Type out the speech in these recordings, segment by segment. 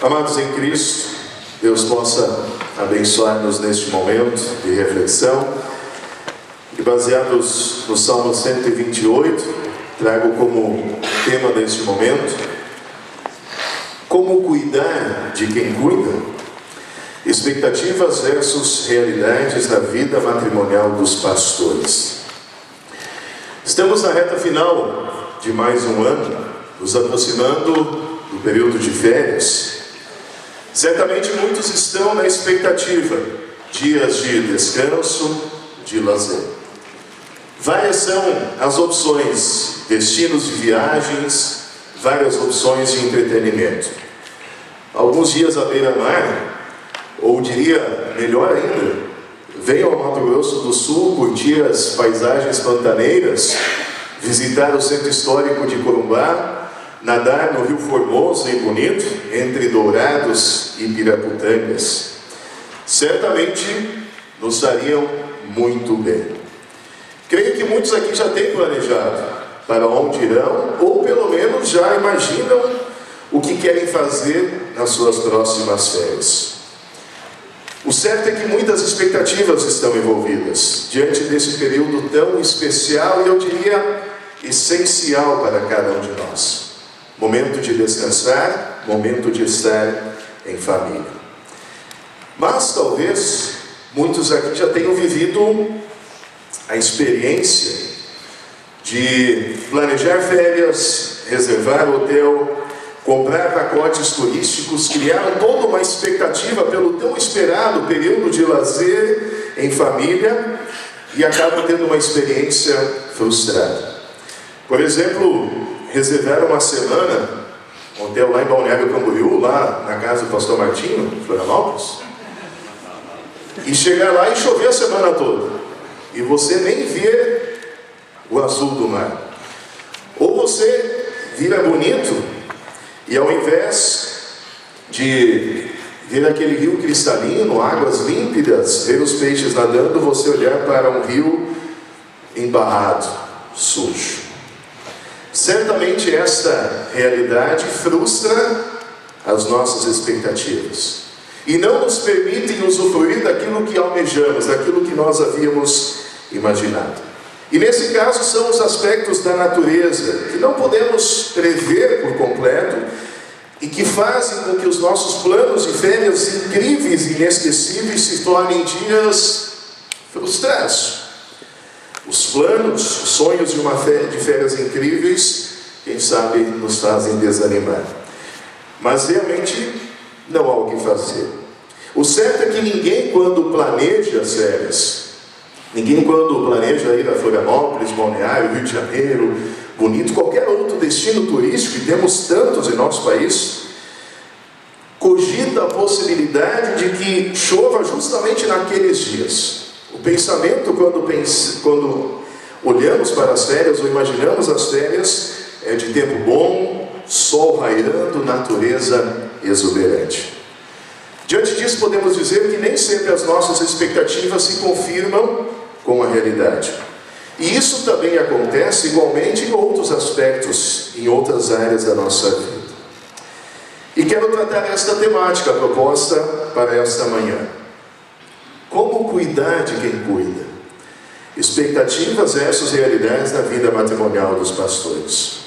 Amados em Cristo, Deus possa abençoar-nos neste momento de reflexão. E baseados no Salmo 128, trago como tema deste momento: como cuidar de quem cuida? Expectativas versus realidades da vida matrimonial dos pastores. Estamos na reta final de mais um ano, nos aproximando do período de férias. Certamente muitos estão na expectativa, dias de descanso, de lazer. Várias são as opções, destinos de viagens, várias opções de entretenimento. Alguns dias à beira-mar, ou diria melhor ainda, venham ao Mato Grosso do Sul curtir as paisagens pantaneiras, visitar o centro histórico de Corumbá, nadar no Rio Formoso e Bonito, entre Dourados e Piraputangas. Certamente nos dariam muito bem. Creio que muitos aqui já têm planejado para onde irão, ou pelo menos já imaginam o que querem fazer nas suas próximas férias. O certo é que muitas expectativas estão envolvidas diante desse período tão especial e eu diria essencial para cada um de nós. Momento de descansar, momento de estar em família. Mas talvez muitos aqui já tenham vivido a experiência de planejar férias, reservar hotel, comprar pacotes turísticos, criaram toda uma expectativa pelo tão esperado período de lazer em família e acabam tendo uma experiência frustrada. Por exemplo, reservaram uma semana, um hotel lá em Balneário Camboriú, lá na casa do pastor Martinho, em Florianópolis, e chegar lá e chover a semana toda, e você nem vê o azul do mar. Ou você vira bonito, e ao invés de ver aquele rio cristalino, águas límpidas, ver os peixes nadando, você olhar para um rio embarrado, sujo. Certamente esta realidade frustra as nossas expectativas e não nos permite usufruir daquilo que almejamos, daquilo que nós havíamos imaginado. E nesse caso são os aspectos da natureza que não podemos prever por completo e que fazem com que os nossos planos de férias incríveis e inesquecíveis se tornem dias frustrados. Os planos, os sonhos de férias incríveis, quem sabe nos fazem desanimar. Mas realmente não há o que fazer. O certo é que ninguém, quando planeja as férias, ninguém quando planeja ir a Florianópolis, Balneário, Rio de Janeiro, Bonito, qualquer outro destino turístico, e temos tantos em nosso país, cogita a possibilidade de que chova justamente naqueles dias. O pensamento, quando olhamos para as férias ou imaginamos as férias, é de tempo bom, sol raiando, natureza exuberante. Diante disso, podemos dizer que nem sempre as nossas expectativas se confirmam com a realidade. E isso também acontece igualmente em outros aspectos, em outras áreas da nossa vida. E quero tratar esta temática proposta para esta manhã. Como cuidar de quem cuida? Expectativas versus realidades da vida matrimonial dos pastores.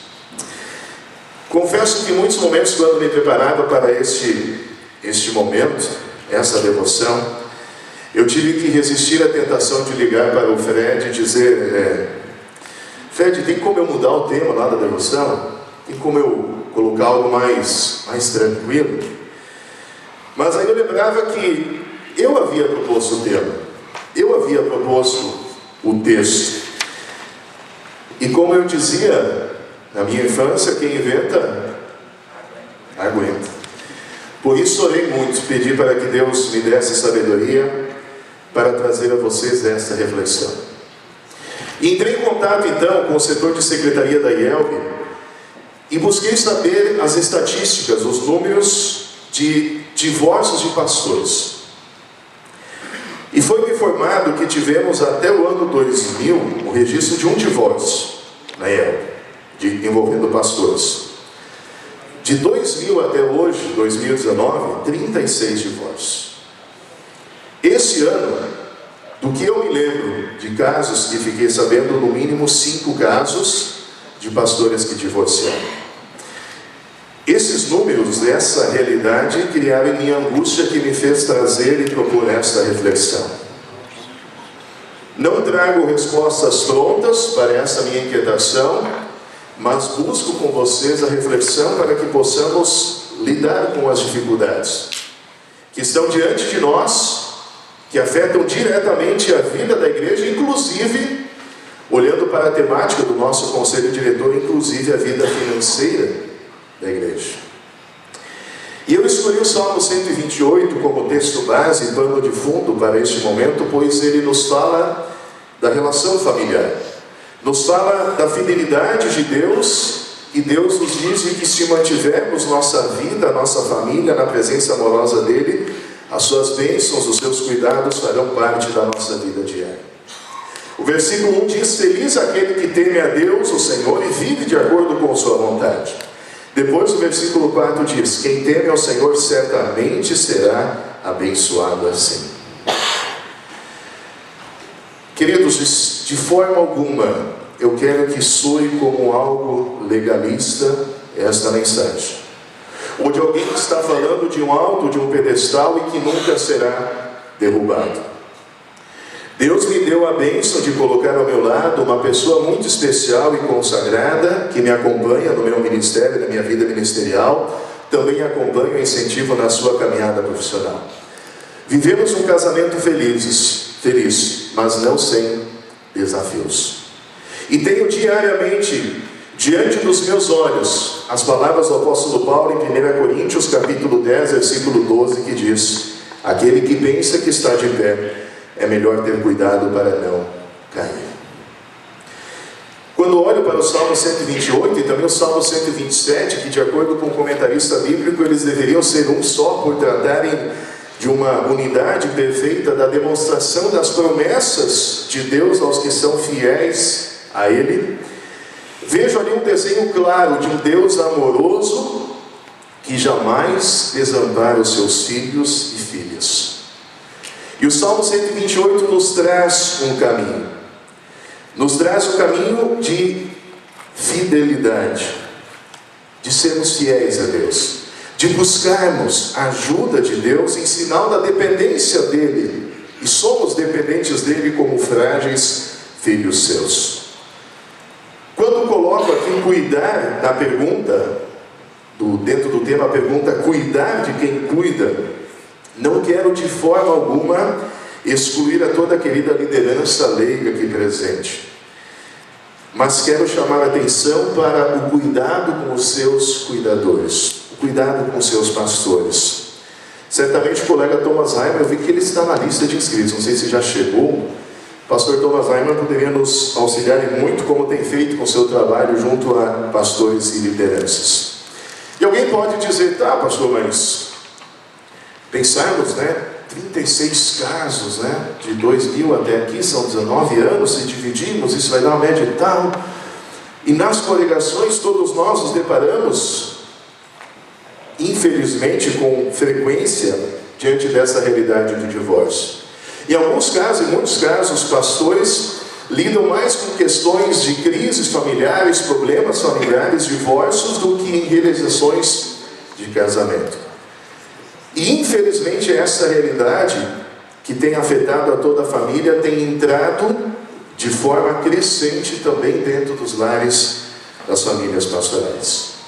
Confesso que em muitos momentos, quando me preparava para este momento, essa devoção, eu tive que resistir à tentação de ligar para o Fred e dizer: Fred, tem como eu mudar o tema lá da devoção? Tem como eu colocar algo mais tranquilo? Mas aí eu lembrava que eu havia proposto o tema, eu havia proposto o texto. E como eu dizia na minha infância, quem inventa, aguenta. Por isso orei muito, pedi para que Deus me desse sabedoria para trazer a vocês esta reflexão. E entrei em contato então com o setor de secretaria da IELB e busquei saber as estatísticas, os números de divórcios de pastores. E foi-me informado que tivemos até o ano 2000 o registro de um divórcio na IELB, envolvendo pastores. De 2000 até hoje, 2019, 36 divórcios. Esse ano, do que eu me lembro de casos que fiquei sabendo, no mínimo 5 casos de pastores que divorciaram. Esses números, essa realidade, criaram em mim a angústia que me fez trazer e propor esta reflexão. Não trago respostas prontas para essa minha inquietação, mas busco com vocês a reflexão para que possamos lidar com as dificuldades que estão diante de nós, que afetam diretamente a vida da igreja, inclusive, olhando para a temática do nosso conselho diretor, inclusive a vida financeira da igreja. E eu escolhi o Salmo 128 como texto base e pano de fundo para este momento, pois ele nos fala da relação familiar, nos fala da fidelidade de Deus, e Deus nos diz que se mantivermos nossa vida, nossa família na presença amorosa dele, as suas bênçãos, os seus cuidados farão parte da nossa vida diária. O versículo 1 diz: feliz aquele que teme a Deus, o Senhor, e vive de acordo com sua vontade. Depois o versículo 4 diz: quem teme ao Senhor certamente será abençoado assim. Queridos, de forma alguma eu quero que soe como algo legalista esta mensagem, ou de alguém que está falando de um alto, de um pedestal e que nunca será derrubado. Deus me deu a bênção de colocar ao meu lado uma pessoa muito especial e consagrada, que me acompanha no meu ministério, na minha vida ministerial, também acompanha e incentivo na sua caminhada profissional. Vivemos um casamento feliz, mas não sem desafios. E tenho diariamente, diante dos meus olhos, as palavras do apóstolo Paulo em 1 Coríntios, capítulo 10, versículo 12, que diz: aquele que pensa que está de pé, é melhor ter cuidado para não cair. Quando olho para o Salmo 128 e também o Salmo 127, que de acordo com o comentarista bíblico, eles deveriam ser um só por tratarem de uma unidade perfeita da demonstração das promessas de Deus aos que são fiéis a Ele, vejo ali um desenho claro de um Deus amoroso que jamais desampara os seus filhos e filhas. E o Salmo 128 nos traz um caminho. Nos traz um caminho de fidelidade, de sermos fiéis a Deus, de buscarmos a ajuda de Deus em sinal da dependência dEle. E somos dependentes dEle como frágeis filhos seus. Quando coloco aqui cuidar na pergunta, dentro do tema a pergunta cuidar de quem cuida, não quero de forma alguma excluir a toda a querida liderança leiga aqui presente, mas quero chamar a atenção para o cuidado com os seus cuidadores, o cuidado com os seus pastores. Certamente o colega Thomas Heimer, eu vi que ele está na lista de inscritos, não sei se já chegou. O pastor Thomas Heimer poderia nos auxiliar muito, como tem feito com o seu trabalho junto a pastores e lideranças. E alguém pode dizer: tá, pastor, mas pensarmos, 36 casos, de 2000 até aqui, são 19 anos, se dividirmos, isso vai dar uma média e tal. E nas congregações todos nós nos deparamos, infelizmente, com frequência, diante dessa realidade do divórcio. Em alguns casos, em muitos casos, os pastores lidam mais com questões de crises familiares, problemas familiares, divórcios, do que em realizações de casamento. E infelizmente essa realidade que tem afetado a toda a família tem entrado de forma crescente também dentro dos lares das famílias pastorais.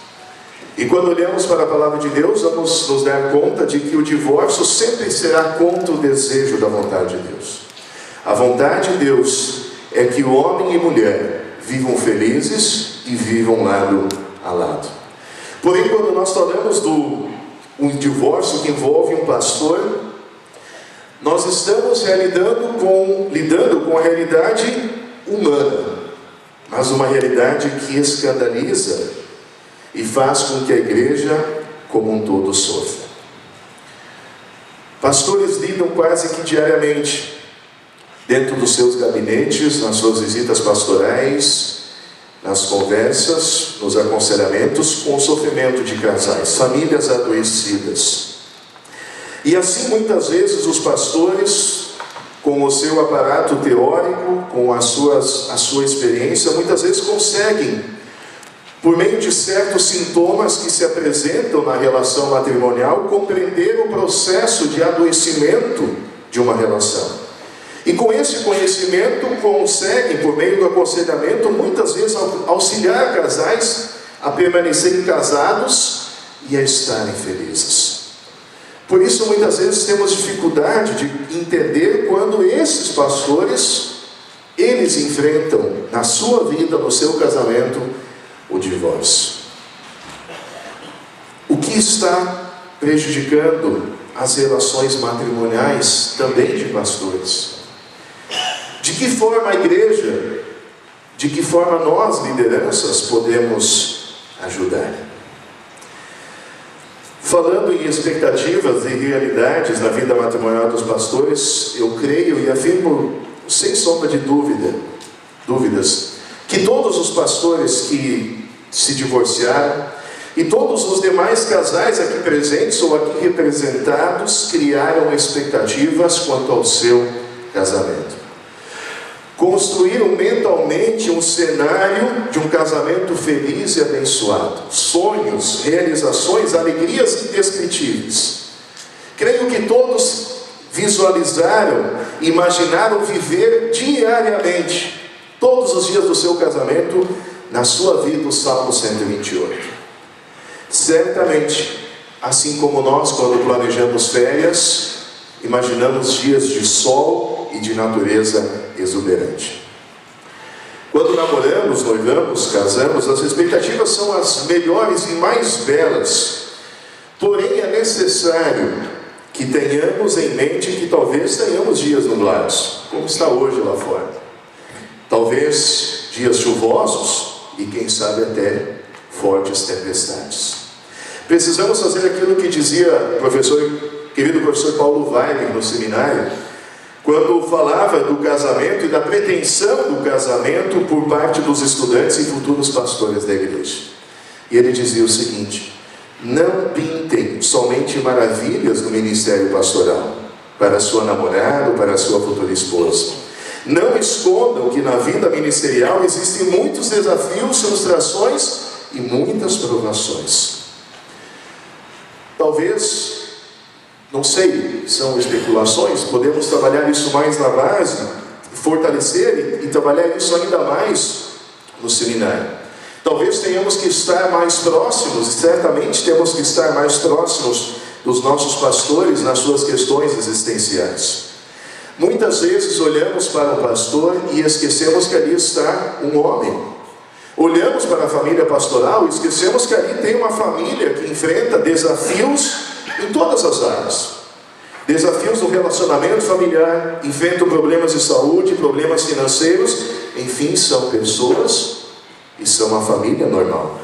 E quando olhamos para a palavra de Deus, vamos nos dar conta de que o divórcio sempre será contra o desejo da vontade de Deus. A vontade de Deus é que o homem e mulher vivam felizes e vivam lado a lado. Porém, quando nós falamos um divórcio que envolve um pastor, nós estamos lidando com a realidade humana, mas uma realidade que escandaliza e faz com que a igreja como um todo sofra. Pastores lidam quase que diariamente, dentro dos seus gabinetes, nas suas visitas pastorais, nas conversas, nos aconselhamentos com o sofrimento de casais, famílias adoecidas. E assim muitas vezes os pastores, com o seu aparato teórico, com a sua experiência, muitas vezes conseguem, por meio de certos sintomas que se apresentam na relação matrimonial, compreender o processo de adoecimento de uma relação. E com esse conhecimento conseguem, por meio do aconselhamento, muitas vezes auxiliar casais a permanecerem casados e a estarem felizes. Por isso, muitas vezes temos dificuldade de entender quando esses pastores, eles enfrentam na sua vida, no seu casamento, o divórcio. O que está prejudicando as relações matrimoniais também de pastores? De que forma a igreja, de que forma nós, lideranças, podemos ajudar? Falando em expectativas e realidades na vida matrimonial dos pastores, eu creio e afirmo, sem sombra de dúvidas, que todos os pastores que se divorciaram e todos os demais casais aqui presentes ou aqui representados criaram expectativas quanto ao seu casamento. Construíram mentalmente um cenário de um casamento feliz e abençoado. Sonhos, realizações, alegrias indescritíveis. Creio que todos visualizaram, imaginaram viver diariamente, todos os dias do seu casamento, na sua vida, o Salmo 128. Certamente, assim como nós, quando planejamos férias, imaginamos dias de sol e de natureza exuberante. Quando namoramos, noivamos, casamos, as expectativas são as melhores e mais belas. Porém, é necessário que tenhamos em mente que talvez tenhamos dias nublados, como está hoje lá fora. Talvez dias chuvosos e, quem sabe, até fortes tempestades. Precisamos fazer aquilo que dizia o querido professor Paulo Weiler no seminário, quando falava do casamento e da pretensão do casamento por parte dos estudantes e futuros pastores da igreja. E ele dizia o seguinte: não pintem somente maravilhas no ministério pastoral, para a sua namorada ou para a sua futura esposa. Não escondam que na vida ministerial existem muitos desafios, frustrações e muitas provações. Talvez, não sei, são especulações, podemos trabalhar isso mais na base, fortalecer e trabalhar isso ainda mais no seminário. Talvez tenhamos que estar mais próximos, e certamente temos que estar mais próximos dos nossos pastores nas suas questões existenciais. Muitas vezes olhamos para o pastor e esquecemos que ali está um homem. Olhamos para a família pastoral e esquecemos que ali tem uma família que enfrenta desafios em todas as áreas. Desafios do relacionamento familiar, enfrentam problemas de saúde, problemas financeiros, enfim, são pessoas e são uma família normal.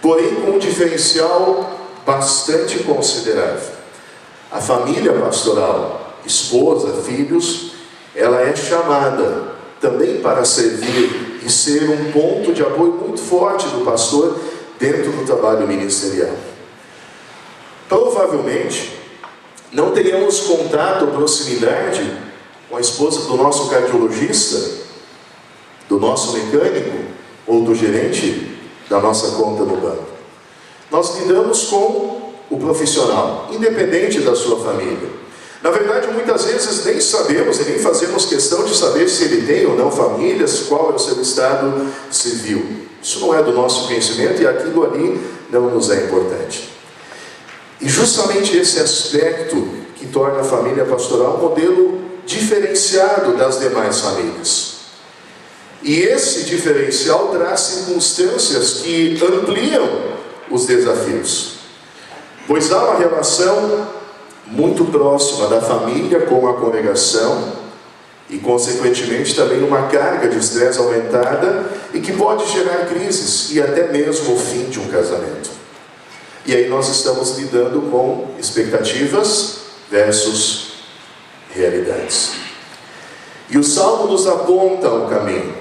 Porém, com um diferencial bastante considerável. A família pastoral, esposa, filhos, ela é chamada também para servir e ser um ponto de apoio muito forte do pastor dentro do trabalho ministerial. Provavelmente, não teríamos contato ou proximidade com a esposa do nosso cardiologista, do nosso mecânico ou do gerente da nossa conta no banco. Nós lidamos com o profissional, independente da sua família. Na verdade, muitas vezes nem sabemos e nem fazemos questão de saber se ele tem ou não famílias, qual é o seu estado civil. Isso não é do nosso conhecimento e aquilo ali não nos é importante. E justamente esse aspecto que torna a família pastoral um modelo diferenciado das demais famílias. E esse diferencial traz circunstâncias que ampliam os desafios. Pois há uma relação muito próxima da família com a congregação e, consequentemente, também uma carga de estresse aumentada e que pode gerar crises e até mesmo o fim de um casamento. E aí nós estamos lidando com expectativas versus realidades. E o Salmo nos aponta o caminho.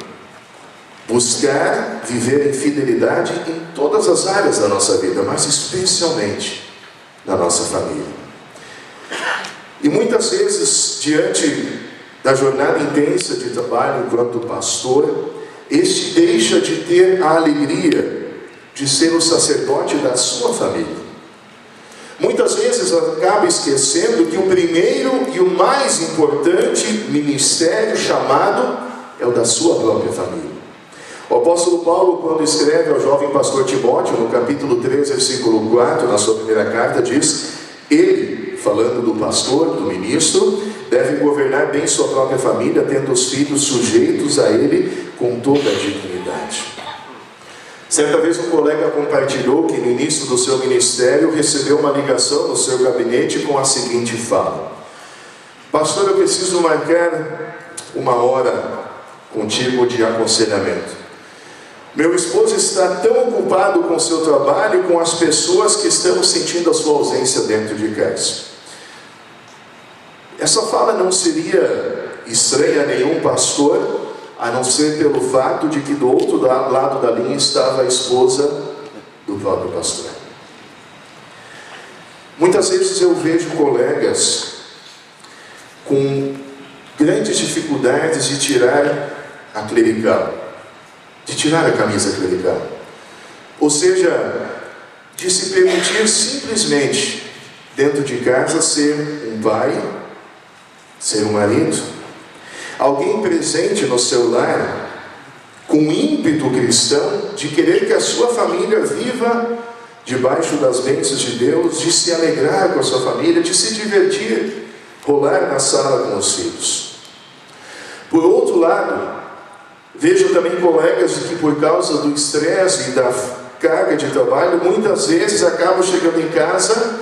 buscar viver em fidelidade em todas as áreas da nossa vida, mas especialmente na nossa família. E muitas vezes, diante da jornada intensa de trabalho enquanto pastor, este deixa de ter a alegria de ser o sacerdote da sua família. Muitas vezes acaba esquecendo que o primeiro e o mais importante ministério chamado é o da sua própria família. O apóstolo Paulo, quando escreve ao jovem pastor Timóteo, no capítulo 3, versículo 4, na sua primeira carta, diz: ele, falando do pastor, do ministro, deve governar bem sua própria família, tendo os filhos sujeitos a ele com toda a dignidade. Certa vez um colega compartilhou que no início do seu ministério recebeu uma ligação no seu gabinete com a seguinte fala: pastor, eu preciso marcar uma hora contigo de aconselhamento. Meu esposo está tão ocupado com o seu trabalho e com as pessoas que estamos sentindo a sua ausência dentro de casa. Essa fala não seria estranha a nenhum pastor, a não ser pelo fato de que do outro lado da linha estava a esposa do próprio pastor. Muitas vezes eu vejo colegas com grandes dificuldades de tirar a clerical, de tirar a camisa clerical, ou seja, de se permitir simplesmente dentro de casa ser um pai, ser um marido, alguém presente no seu lar, com ímpeto cristão de querer que a sua família viva debaixo das bênçãos de Deus, de se alegrar com a sua família, de se divertir, rolar na sala com os filhos. Por outro lado, vejo também colegas que, por causa do estresse e da carga de trabalho, muitas vezes acabam chegando em casa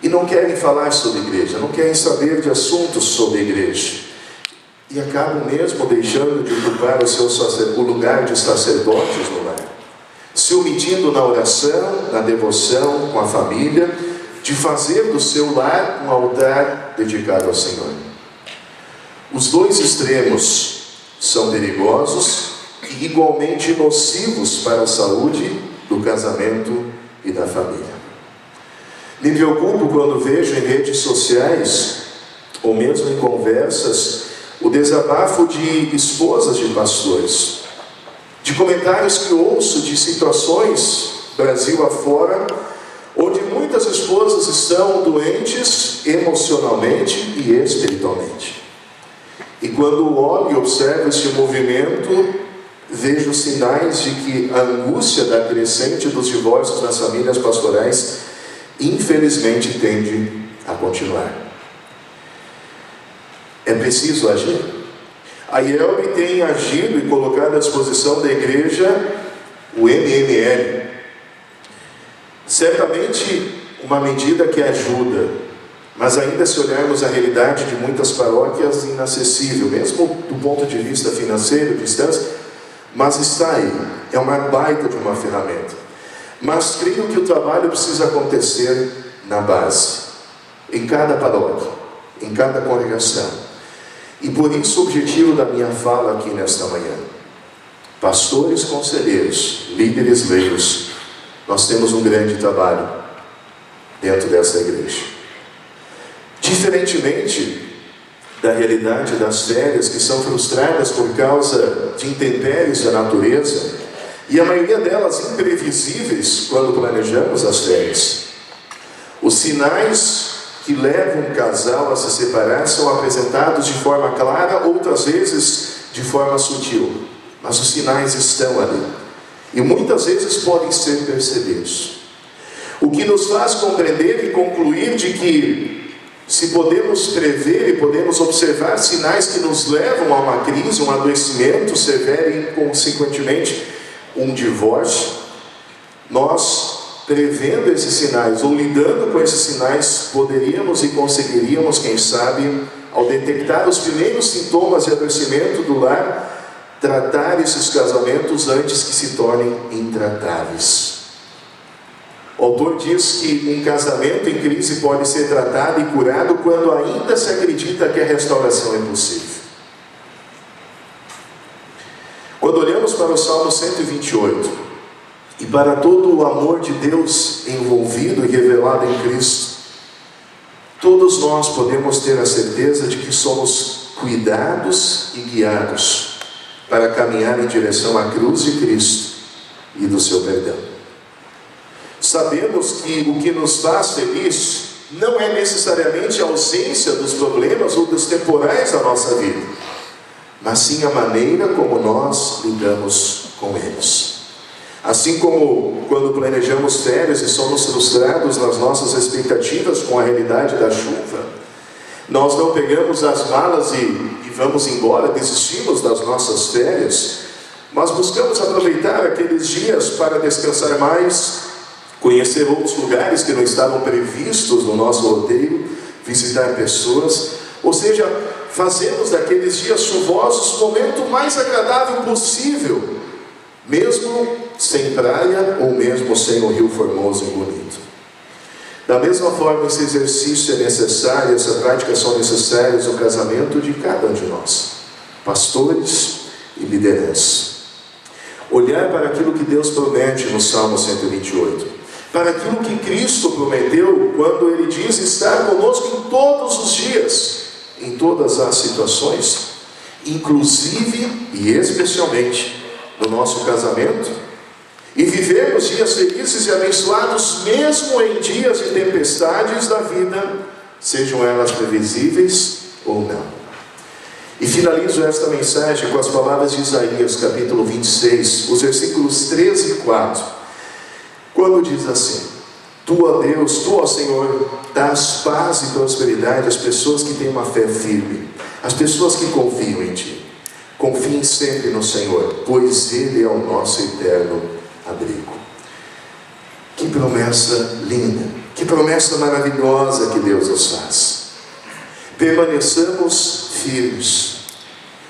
e não querem falar sobre a igreja, não querem saber de assuntos sobre a igreja, e acabam mesmo deixando de ocupar o lugar de sacerdotes no lar, se omitindo na oração, na devoção com a família, de fazer do seu lar um altar dedicado ao Senhor. Os dois extremos são perigosos e igualmente nocivos para a saúde do casamento e da família. Me preocupo quando vejo em redes sociais, ou mesmo em conversas, o desabafo de esposas de pastores, de comentários que ouço de situações, Brasil afora, onde muitas esposas estão doentes emocionalmente e espiritualmente. E quando olho e observo este movimento, vejo sinais de que a angústia da crescente dos divórcios nas famílias pastorais, infelizmente, tende a continuar. É preciso agir. A IELB tem agido e colocado à disposição da igreja o MML. Certamente uma medida que ajuda, mas ainda, se olharmos a realidade de muitas paróquias, inacessível, mesmo do ponto de vista financeiro, distância, mas está aí, é uma baita de uma ferramenta. Mas creio que o trabalho precisa acontecer na base, em cada paróquia, em cada congregação. E por isso o objetivo da minha fala aqui nesta manhã: pastores, conselheiros, líderes leigos, nós temos um grande trabalho dentro dessa igreja. Diferentemente da realidade das férias, que são frustradas por causa de intempéries da natureza, e a maioria delas imprevisíveis quando planejamos as férias, os sinais que levam um casal a se separar são apresentados de forma clara, outras vezes de forma sutil, mas os sinais estão ali e muitas vezes podem ser percebidos, o que nos faz compreender e concluir de que, se podemos prever e podemos observar sinais que nos levam a uma crise, um adoecimento severo e, consequentemente, um divórcio, nós, prevendo esses sinais ou lidando com esses sinais, poderíamos e conseguiríamos, quem sabe, ao detectar os primeiros sintomas de adoecimento do lar, tratar esses casamentos antes que se tornem intratáveis. O autor diz que um casamento em crise pode ser tratado e curado quando ainda se acredita que a restauração é possível. Quando Salmo 128 e para todo o amor de Deus envolvido e revelado em Cristo, todos nós podemos ter a certeza de que somos cuidados e guiados para caminhar em direção à cruz de Cristo e do seu perdão. Sabemos que o que nos faz feliz não é necessariamente a ausência dos problemas ou dos temporais da nossa vida, mas sim a maneira como nós lidamos com eles. Assim como quando planejamos férias e somos frustrados nas nossas expectativas com a realidade da chuva, nós não pegamos as malas e vamos embora, desistimos das nossas férias, mas buscamos aproveitar aqueles dias para descansar mais, conhecer outros lugares que não estavam previstos no nosso roteiro, visitar pessoas, ou seja, fazemos daqueles dias chuvosos o momento mais agradável possível, mesmo sem praia ou mesmo sem um rio formoso e bonito. Da mesma forma, esse exercício é necessário, essa prática são necessárias no casamento de cada um de nós, pastores e lideranças. Olhar para aquilo que Deus promete no Salmo 128, para aquilo que Cristo prometeu quando Ele diz estar conosco em todos os dias, em todas as situações, inclusive e especialmente no nosso casamento, e vivermos dias felizes e abençoados mesmo em dias de tempestades da vida, sejam elas previsíveis ou não. E finalizo esta mensagem com as palavras de Isaías, capítulo 26, os versículos 13 e 4, quando diz assim: Tu, ó Deus, Tu, ó Senhor, dás paz e prosperidade às pessoas que têm uma fé firme, às pessoas que confiam em Ti. Confiem sempre no Senhor, pois Ele é o nosso eterno abrigo. Que promessa linda, que promessa maravilhosa que Deus nos faz. Permaneçamos firmes,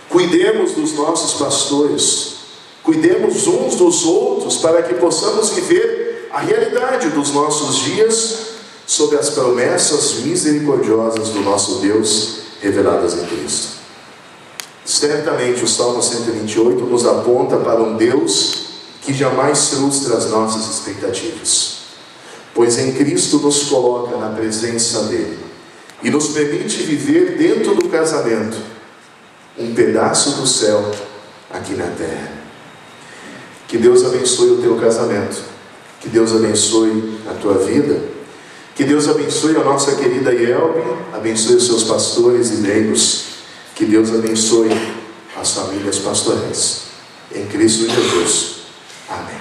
cuidemos dos nossos pastores, cuidemos uns dos outros para que possamos viver a realidade dos nossos dias sob as promessas misericordiosas do nosso Deus reveladas em Cristo. Certamente o Salmo 128 nos aponta para um Deus que jamais frustra as nossas expectativas, pois em Cristo nos coloca na presença dEle e nos permite viver dentro do casamento um pedaço do céu aqui na terra. Que Deus abençoe o teu casamento, que Deus abençoe a tua vida, que Deus abençoe a nossa querida Yelbe, abençoe os seus pastores e leigos, que Deus abençoe as famílias pastorais. Em Cristo Jesus. Amém.